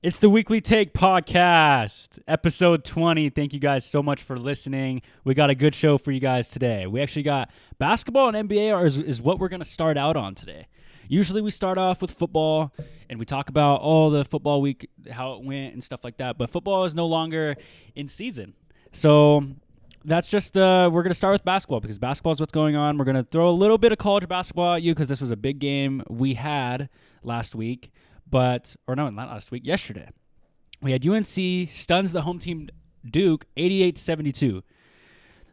It's the Weekly Take Podcast, episode 20. Thank you guys so much for listening. We got a good show for you guys today. We actually got basketball and NBA is what we're going to start out on today. Usually we start off with football, and we talk about all the football week, how it went and stuff like that. But football is no longer in season. So that's just, we're going to start with basketball because basketball is what's going on. We're going to throw a little bit of college basketball at you because this was a big game we had last week. Yesterday. We had UNC stuns the home team Duke 88-72.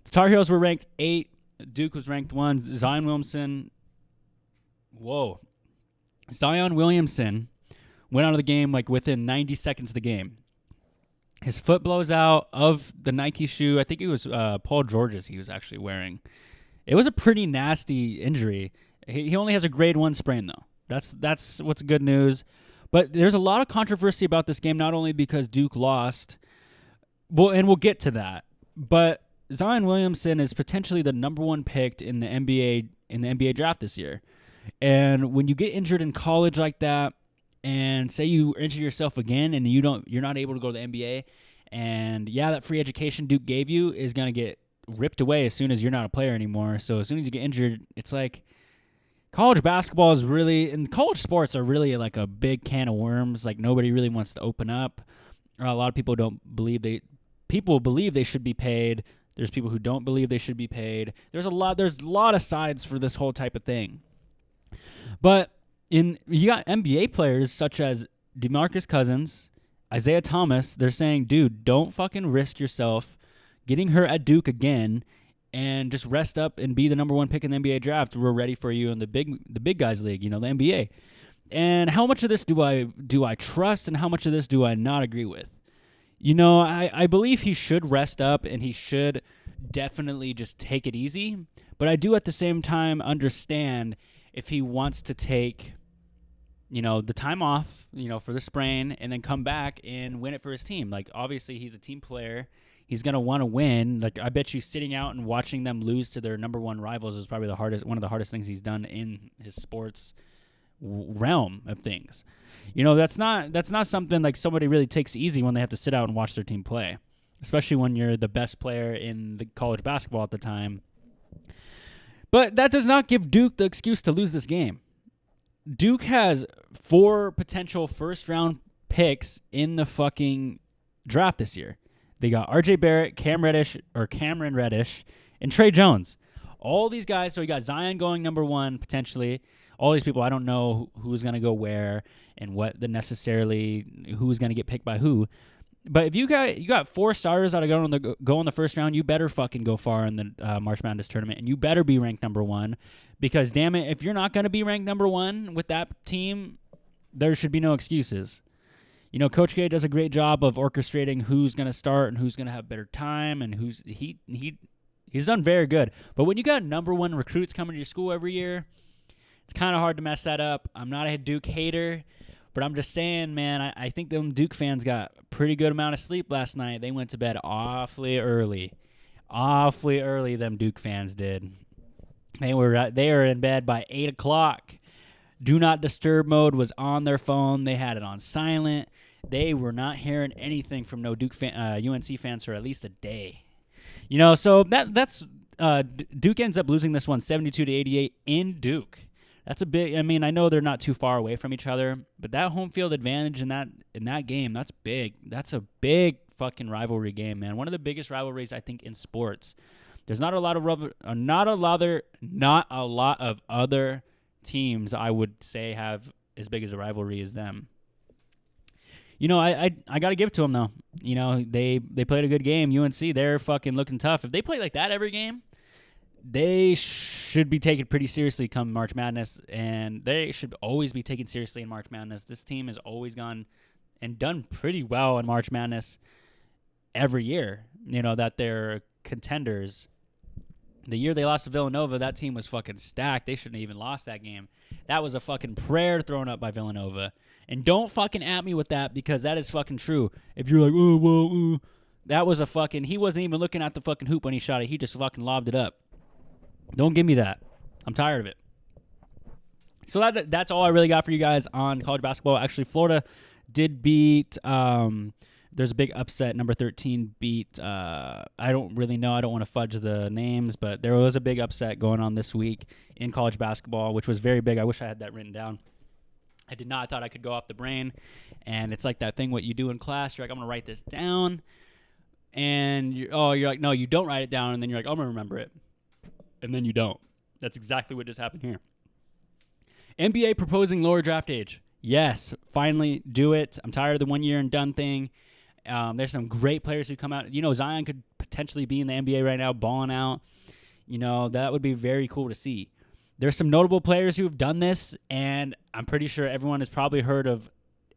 The Tar Heels were ranked 8. Duke was ranked 1. Zion Williamson went out of the game like within 90 seconds of the game. His foot blows out of the Nike shoe. I think it was Paul George's he was actually wearing. It was a pretty nasty injury. He only has a grade 1 sprain, though. That's what's good news. But there's a lot of controversy about this game, not only because Duke lost, and we'll get to that, but Zion Williamson is potentially the number 1 pick in the NBA draft this year. And when you get injured in college like that, and say you injure yourself again and you're not able to go to the NBA, and that free education Duke gave you is going to get ripped away as soon as you're not a player anymore. So as soon as you get injured, it's like college basketball is really, and college sports are really like a big can of worms. Like nobody really wants to open up. A lot of people believe they should be paid. There's people who don't believe they should be paid. There's a lot of sides for this whole type of thing. But you got NBA players such as DeMarcus Cousins, Isaiah Thomas. They're saying, dude, don't fucking risk yourself getting hurt at Duke again. And just rest up and be the number 1 pick in the NBA draft. We're ready for you in the big guys league, the NBA. And how much of this do I trust, and how much of this do I not agree with? I believe he should rest up, and he should definitely just take it easy. But I do at the same time understand if he wants to take, the time off, for the sprain, and then come back and win it for his team. Like obviously he's a team player. He's going to want to win. Like I bet you sitting out and watching them lose to their number 1 rivals is probably one of the hardest things he's done in his sports realm of things. That's not something like somebody really takes easy when they have to sit out and watch their team play, especially when you're the best player in the college basketball at the time. But that does not give Duke the excuse to lose this game. Duke has 4 potential first-round picks in the fucking draft this year. They got R.J. Barrett, Cameron Reddish, and Trey Jones. All these guys. So you got Zion going number 1 potentially. All these people, I don't know who's going to go where and who's going to get picked by who. But if you got 4 starters that are going to go in the first round, you better fucking go far in the March Madness tournament, and you better be ranked number 1. Because damn it, if you're not going to be ranked number 1 with that team, there should be no excuses. Coach K does a great job of orchestrating who's going to start and who's going to have better time, and he's done very good. But when you got number 1 recruits coming to your school every year, it's kind of hard to mess that up. I'm not a Duke hater, but I'm just saying, man, I think them Duke fans got a pretty good amount of sleep last night. They went to bed awfully early, them Duke fans did. They were in bed by 8 o'clock. Do not disturb mode was on their phone. They had it on silent. They were not hearing anything from no UNC fans for at least a day. So that's Duke ends up losing this one 72-88 in Duke. That's a big. I mean, I know they're not too far away from each other, but that home field advantage in that game, that's big. That's a big fucking rivalry game, man. One of the biggest rivalries I think in sports. There's not a lot of other teams I would say have as big as a rivalry as them. I got to give it to them, though. They played a good game. UNC, they're fucking looking tough. If they play like that every game, they should be taken pretty seriously come March Madness, and they should always be taken seriously in March Madness. This team has always gone and done pretty well in March Madness every year, that they're contenders. The year they lost to Villanova, that team was fucking stacked. They shouldn't have even lost that game. That was a fucking prayer thrown up by Villanova. And don't fucking at me with that because that is fucking true. If you're like, that was a fucking, he wasn't even looking at the fucking hoop when he shot it. He just fucking lobbed it up. Don't give me that. I'm tired of it. So that's all I really got for you guys on college basketball. Actually, Florida did beat. There's a big upset. Number 13 beat. I don't really know. I don't want to fudge the names, but there was a big upset going on this week in college basketball, which was very big. I wish I had that written down. I did not. I thought I could go off the brain. And it's like that thing what you do in class. You're like, I'm going to write this down. And you're like, no, you don't write it down. And then you're like, I'm going to remember it. And then you don't. That's exactly what just happened here. NBA proposing lower draft age. Yes, finally do it. I'm tired of the 1 year and done thing. There's some great players who come out. Zion could potentially be in the NBA right now, balling out. That would be very cool to see. There's some notable players who have done this, and I'm pretty sure everyone has probably heard of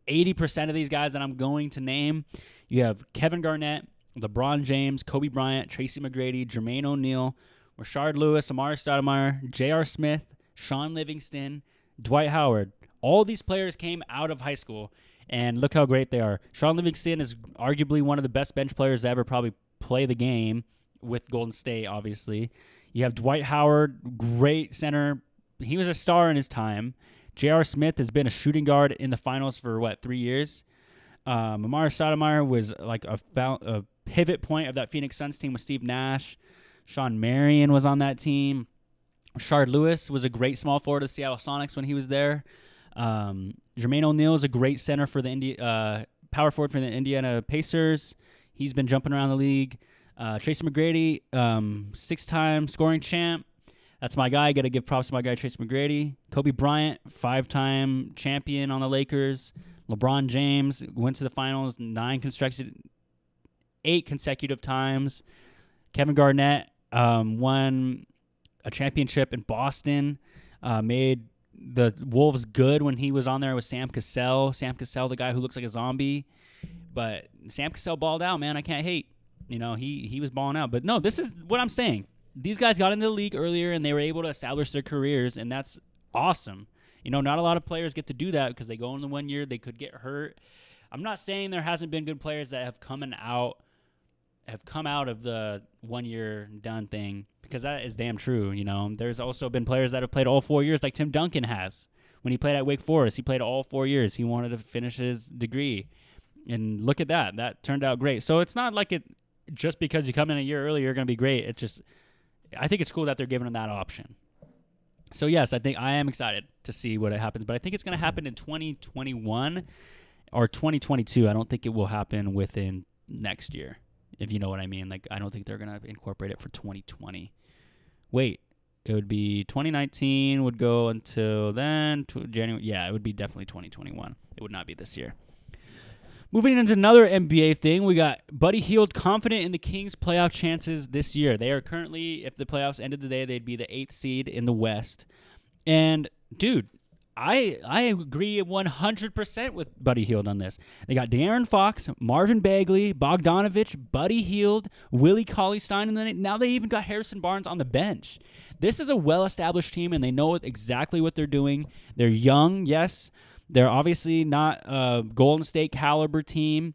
80% of these guys that I'm going to name. You have Kevin Garnett, LeBron James, Kobe Bryant, Tracy McGrady, Jermaine O'Neal, Rashard Lewis, Amari Stoudemire, J.R. Smith, Sean Livingston, Dwight Howard. All these players came out of high school, and look how great they are. Sean Livingston is arguably one of the best bench players to ever probably play the game with Golden State, obviously. You have Dwight Howard, great center. He was a star in his time. J.R. Smith has been a shooting guard in the finals for, 3 years? Amari Stoudemire was like a pivot point of that Phoenix Suns team with Steve Nash. Sean Marion was on that team. Rashard Lewis was a great small forward of the Seattle Sonics when he was there. Jermaine O'Neal is a great center for the power forward for the Indiana Pacers. He's been jumping around the league. Tracy McGrady, 6-time scoring champ. That's my guy. Got to give props to my guy, Tracy McGrady. Kobe Bryant, 5-time champion on the Lakers. LeBron James went to the finals 8 consecutive times. Kevin Garnett won a championship in Boston. Made the Wolves good when he was on there with Sam Cassell. Sam Cassell, the guy who looks like a zombie. But Sam Cassell balled out, man. I can't hate. He was balling out. But no, this is what I'm saying. These guys got into the league earlier, and they were able to establish their careers, and that's awesome. Not a lot of players get to do that because they go in the 1 year. They could get hurt. I'm not saying there hasn't been good players that have come out of the 1 year done thing, because that is damn true. There's also been players that have played all 4 years, like Tim Duncan has. When he played at Wake Forest, he played all 4 years. He wanted to finish his degree. And look at that. That turned out great. So it's not like just because you come in a year early, you're going to be great. It's just, I think it's cool that they're giving them that option. So yes, I am excited to see what happens, but I think it's going to happen in 2021 or 2022. I don't think it will happen within next year, if you know what I mean. Like, I don't think they're going to incorporate it for 2020. Wait, it would be 2019 would go until then, January. Yeah, it would be definitely 2021. It would not be this year. Moving into another NBA thing, we got Buddy Hield confident in the Kings' playoff chances this year. They are currently, if the playoffs ended today, they'd be the 8th seed in the West. And, dude, I agree 100% with Buddy Hield on this. They got De'Aaron Fox, Marvin Bagley, Bogdanovich, Buddy Hield, Willie Cauley-Stein, and then now they even got Harrison Barnes on the bench. This is a well-established team, and they know exactly what they're doing. They're young, yes. They're obviously not a Golden State caliber team.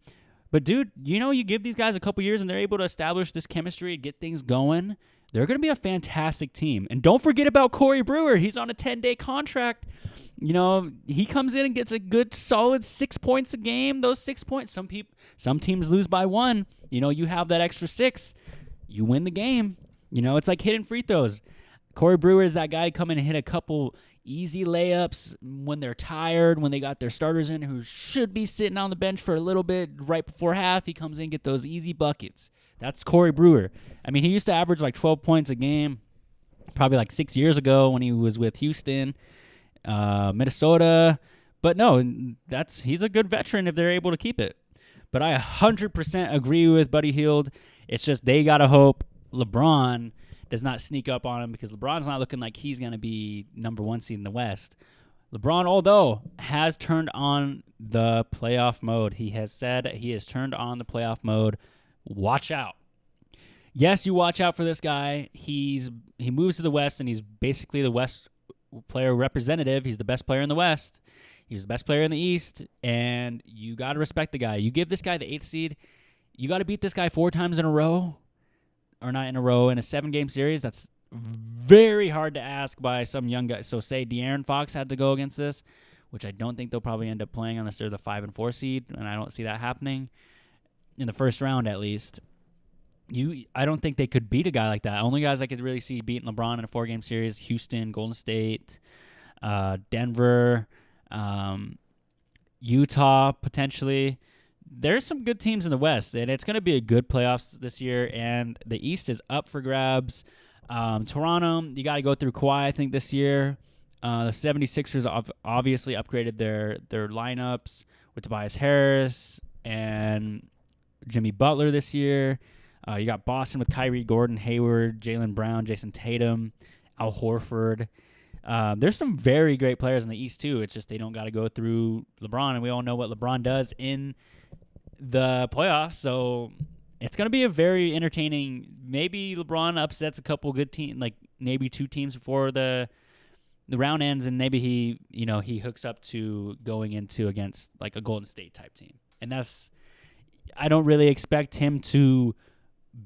But, dude, you give these guys a couple years and they're able to establish this chemistry and get things going. They're going to be a fantastic team. And don't forget about Corey Brewer. He's on a 10-day contract. He comes in and gets a good, solid 6 points a game. Those 6 points, some teams lose by 1. You have that extra 6. You win the game. It's like hitting free throws. Corey Brewer is that guy to come in and hit a couple easy layups when they're tired, when they got their starters in who should be sitting on the bench for a little bit right before half. He comes in and get those easy buckets. That's Corey Brewer. I mean, he used to average like 12 points a game probably like 6 years ago when he was with Houston, Minnesota. But no, he's a good veteran if they're able to keep it. But I 100% agree with Buddy Hield. It's just they got to hope LeBron does not sneak up on him, because LeBron's not looking like he's going to be number 1 seed in the West. LeBron, although, has turned on the playoff mode. He has said he has turned on the playoff mode. Watch out. Yes, you watch out for this guy. He moves to the West, and he's basically the West player representative. He's the best player in the West. He was the best player in the East, and you got to respect the guy. You give this guy the 8th seed. You got to beat this guy 4 times in a row. Or not in a row, in a 7-game series. That's very hard to ask by some young guy. So say De'Aaron Fox had to go against this. which I don't think they'll probably end up playing unless they're the 5 and 4 seed, and I don't see that happening in the first round at least. I don't think they could beat a guy like that. Only guys I could really see beating LeBron in a 4-game series: Houston, Golden State, Denver, Utah potentially. There's some good teams in the West, and it's going to be a good playoffs this year, and the East is up for grabs. Toronto, you got to go through Kawhi, I think, this year. The 76ers obviously upgraded their lineups with Tobias Harris and Jimmy Butler this year. You got Boston with Kyrie, Gordon Hayward, Jaylen Brown, Jason Tatum, Al Horford. There's some very great players in the East, too. It's just they don't got to go through LeBron, and we all know what LeBron does in the playoffs. So it's going to be a very entertaining. Maybe LeBron upsets a couple good teams, like maybe 2 teams before the round ends, and maybe he hooks up to going into against like a Golden State type team. And I don't really expect him to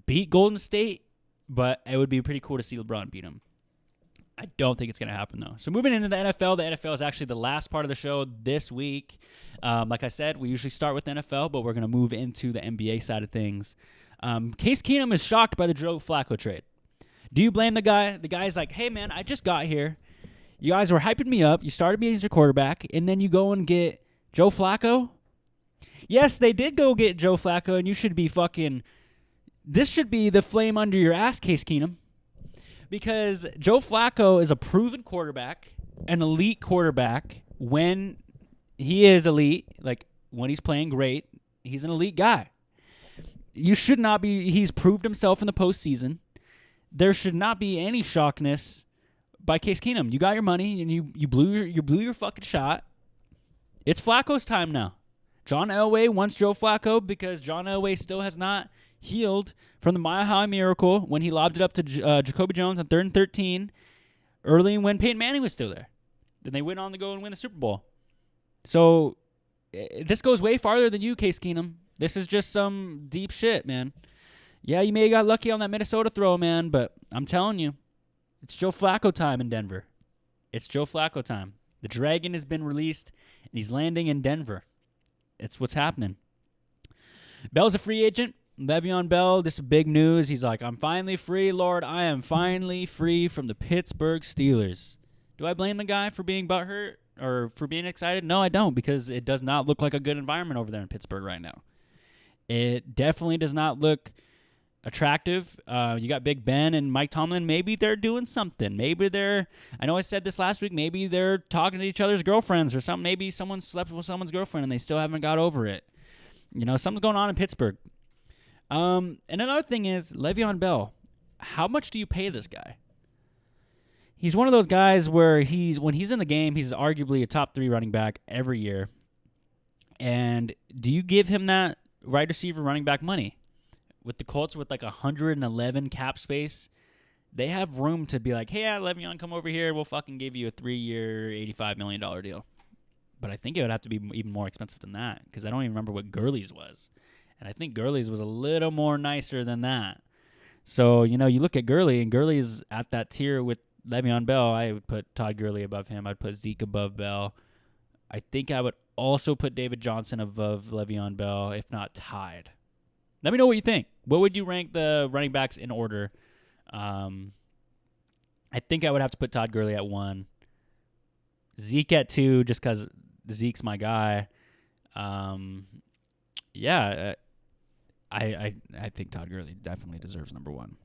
beat Golden State, but it would be pretty cool to see LeBron beat him. I don't think it's going to happen, though. So moving into the NFL is actually the last part of the show this week. Like I said, we usually start with the NFL, but we're going to move into the NBA side of things. Case Keenum is shocked by the Joe Flacco trade. Do you blame the guy? The guy's like, hey, man, I just got here. You guys were hyping me up. You started me as your quarterback, and then you go and get Joe Flacco? Yes, they did go get Joe Flacco, and you should be fucking... This should be the flame under your ass, Case Keenum. Because Joe Flacco is a proven quarterback, an elite quarterback when he is elite, like when he's playing great, he's an elite guy. You should not be, he's proved himself in the postseason. There should not be any shockness by Case Keenum. You got your money and you blew your fucking shot. It's Flacco's time now. John Elway wants Joe Flacco because John Elway still has not healed from the Mile High Miracle when he lobbed it up to Jacoby Jones on 3rd and 13 early when Peyton Manning was still there. Then they went on to go and win the Super Bowl. So this goes way farther than you, Case Keenum. This is just some deep shit, man. Yeah, you may have got lucky on that Minnesota throw, man, but I'm telling you, it's Joe Flacco time in Denver. It's Joe Flacco time. The Dragon has been released, and he's landing in Denver. It's what's happening. Bell's a free agent. Le'Veon Bell, this is big news. He's like, I'm finally free, Lord. I am finally free from the Pittsburgh Steelers. Do I blame the guy for being butthurt or for being excited? No, I don't, because it does not look like a good environment over there in Pittsburgh right now. It definitely does not look attractive. You got Big Ben and Mike Tomlin. Maybe they're doing something. Maybe I know I said this last week, maybe they're talking to each other's girlfriends or something. Maybe someone slept with someone's girlfriend and they still haven't got over it. Something's going on in Pittsburgh. And another thing is Le'Veon Bell. How much do you pay this guy? He's one of those guys where when he's in the game, he's arguably a top 3 running back every year. And do you give him that wide receiver running back money? With the Colts with like 111 cap space, they have room to be like, hey, Le'Veon, come over here. We'll fucking give you a 3-year, $85 million deal. But I think it would have to be even more expensive than that because I don't even remember what Gurley's was. And I think Gurley's was a little more nicer than that. So, you look at Gurley, and Gurley's at that tier with Le'Veon Bell. I would put Todd Gurley above him. I'd put Zeke above Bell. I think I would also put David Johnson above Le'Veon Bell, if not tied. Let me know what you think. What would you rank the running backs in order? I think I would have to put Todd Gurley at 1. Zeke at 2, just because Zeke's my guy. I think Todd Gurley definitely deserves number 1.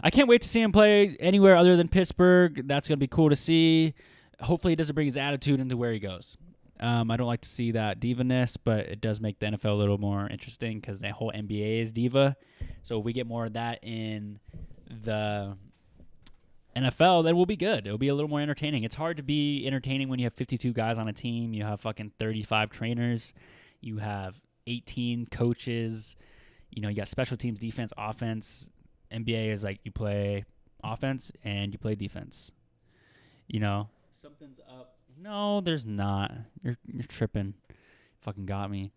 I can't wait to see him play anywhere other than Pittsburgh. That's going to be cool to see. Hopefully he doesn't bring his attitude into where he goes. I don't like to see that diva-ness, but it does make the NFL a little more interesting because the whole NBA is diva. So if we get more of that in the NFL, then we'll be good. It'll be a little more entertaining. It's hard to be entertaining when you have 52 guys on a team. You have fucking 35 trainers. You have 18 coaches. You got special teams, defense, offense. NBA is like you play offense and you play defense. Something's up. No, there's not. You're tripping. Fucking got me.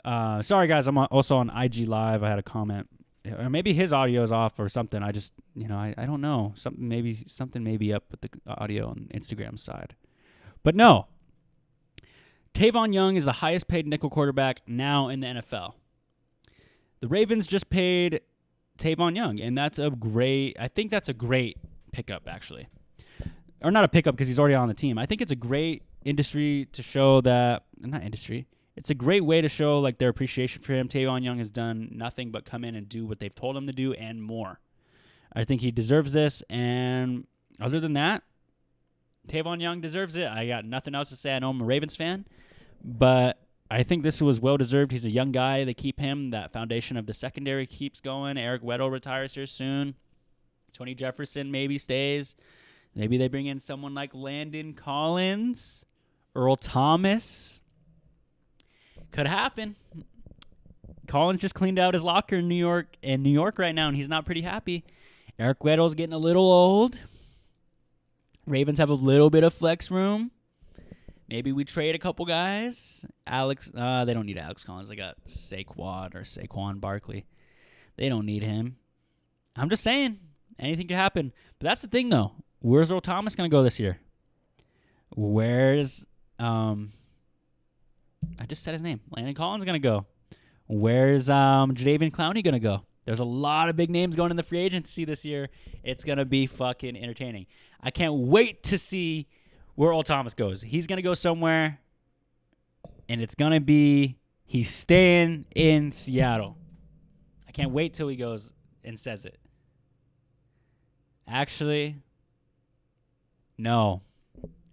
Sorry, guys. I'm also on IG Live. I had a comment. Or maybe his audio is off or something. I just, I don't know. Something may be up with the audio on Instagram side. But no. Tavon Young is the highest paid nickel quarterback now in the NFL. The Ravens just paid Tavon Young, and I think that's a great pickup, actually. Or not a pickup because he's already on the team. I think it's a great industry to show that, not industry, it's a great way to show like their appreciation for him. Tavon Young has done nothing but come in and do what they've told him to do and more. I think he deserves this, and other than that, Tavon Young deserves it. I got nothing else to say. I know I'm a Ravens fan, but I think this was well-deserved. He's a young guy. They keep him. That foundation of the secondary keeps going. Eric Weddle retires here soon. Tony Jefferson maybe stays. Maybe they bring in someone like Landon Collins, Earl Thomas. Could happen. Collins just cleaned out his locker in New York right now, and he's not pretty happy. Eric Weddle's getting a little old. Ravens have a little bit of flex room. Maybe we trade a couple guys. They don't need Alex Collins. They got Saquon Barkley. They don't need him. I'm just saying, anything could happen. But that's the thing, though. Where's Earl Thomas going to go this year? Where's I just said his name. Landon Collins going to go. Where's Jadeveon Clowney going to go? There's a lot of big names going in the free agency this year. It's going to be fucking entertaining. I can't wait to see where Earl Thomas goes. He's going to go somewhere, and it's going to be he's staying in Seattle. I can't wait till he goes and says it. Actually, no.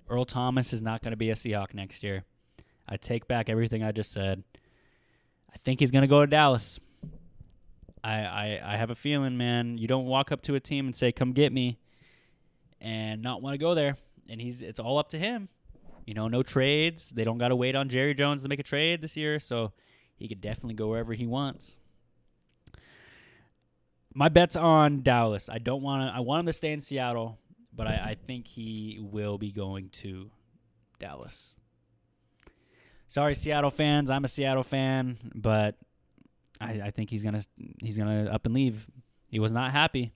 Earl Thomas is not going to be a Seahawk next year. I take back everything I just said. I think he's going to go to Dallas. I have a feeling, man. You don't walk up to a team and say, come get me, and not want to go there. And it's all up to him. No trades. They don't got to wait on Jerry Jones to make a trade this year, so he could definitely go wherever he wants. My bet's on Dallas. I want him to stay in Seattle, but I think he will be going to Dallas. Sorry, Seattle fans. I'm a Seattle fan, but I think he's gonna up and leave. He was not happy.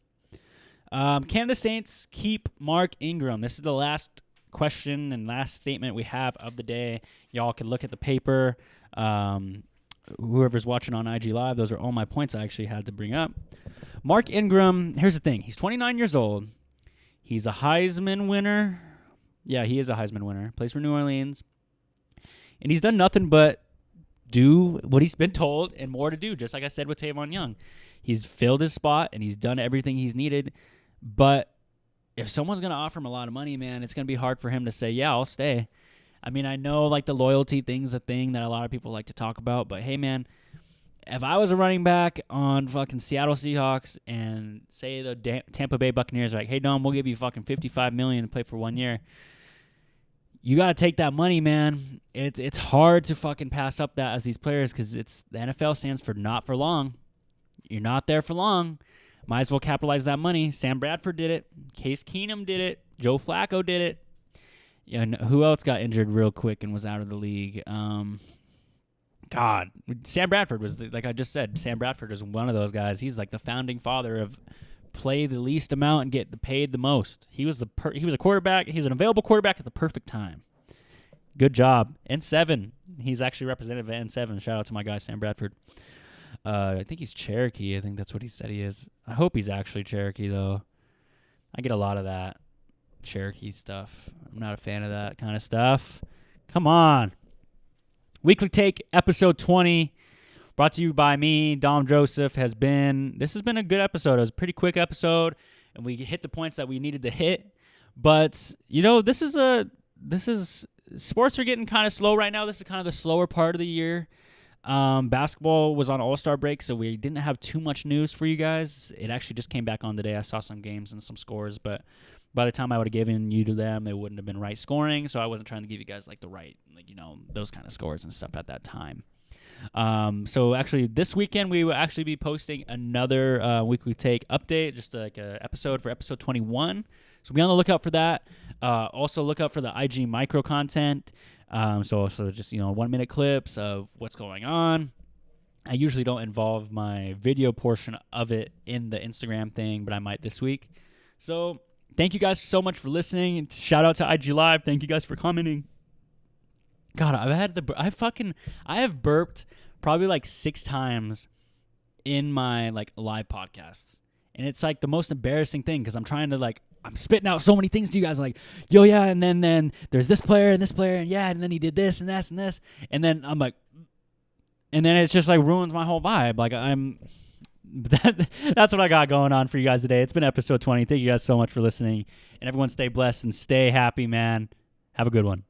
Can the Saints keep Mark Ingram? This is the last question and last statement we have of the day. Y'all can look at the paper. Whoever's watching on IG Live, those are all my points I actually had to bring up. Mark Ingram, here's the thing. He's 29 years old. He's a Heisman winner. Yeah, he is a Heisman winner. Plays for New Orleans. And he's done nothing but do what he's been told and more to do, just like I said with Tavon Young. He's filled his spot, and he's done everything he's needed. But if someone's going to offer him a lot of money, man, it's going to be hard for him to say, yeah, I'll stay. I mean, I know like the loyalty thing's a thing that a lot of people like to talk about, but hey, man, if I was a running back on fucking Seattle Seahawks and say the Tampa Bay Buccaneers are like, hey, Dom, we'll give you fucking $55 million to play for 1 year. You got to take that money, man. It's hard to fucking pass up that as these players because the NFL stands for not for long. You're not there for long. Might as well capitalize that money. Sam Bradford did it. Case Keenum did it. Joe Flacco did it. Yeah, who else got injured real quick and was out of the league? God, Sam Bradford was, like I just said, Sam Bradford is one of those guys. He's like the founding father of play the least amount and get paid the most. He was a quarterback. He was an available quarterback at the perfect time. Good job. N7. He's actually representative of N7. Shout out to my guy, Sam Bradford. I think he's Cherokee. I think that's what he said he is. I hope he's actually Cherokee, though. I get a lot of that Cherokee stuff. I'm not a fan of that kind of stuff. Come on. Weekly Take, episode 20, brought to you by me, Dom Joseph. This has been a good episode. It was a pretty quick episode, and we hit the points that we needed to hit. But, sports are getting kind of slow right now. This is kind of the slower part of the year. Basketball was on All-Star break, so we didn't have too much news for you guys. It actually just came back on today. I saw some games and some scores, but by the time I would have given you to them, it wouldn't have been right scoring, so I wasn't trying to give you guys like the right, those kind of scores and stuff at that time. So actually this weekend we will actually be posting another Weekly Take update, just like an episode for episode 21. So be on the lookout for that. Also look out for the IG micro content. So just 1 minute clips of what's going on. I usually don't involve my video portion of it in the Instagram thing, but I might this week. So thank you guys so much for listening. Shout out to IG Live. Thank you guys for commenting God, I have burped probably like 6 times in my like live podcasts. And it's like the most embarrassing thing because I'm trying to like, I'm spitting out so many things to you guys. I'm like, yo, yeah. And then there's this player and this player. And yeah. And then he did this and this and this. And then I'm like, and then it just like ruins my whole vibe. Like that's what I got going on for you guys today. It's been episode 20. Thank you guys so much for listening. And everyone stay blessed and stay happy, man. Have a good one.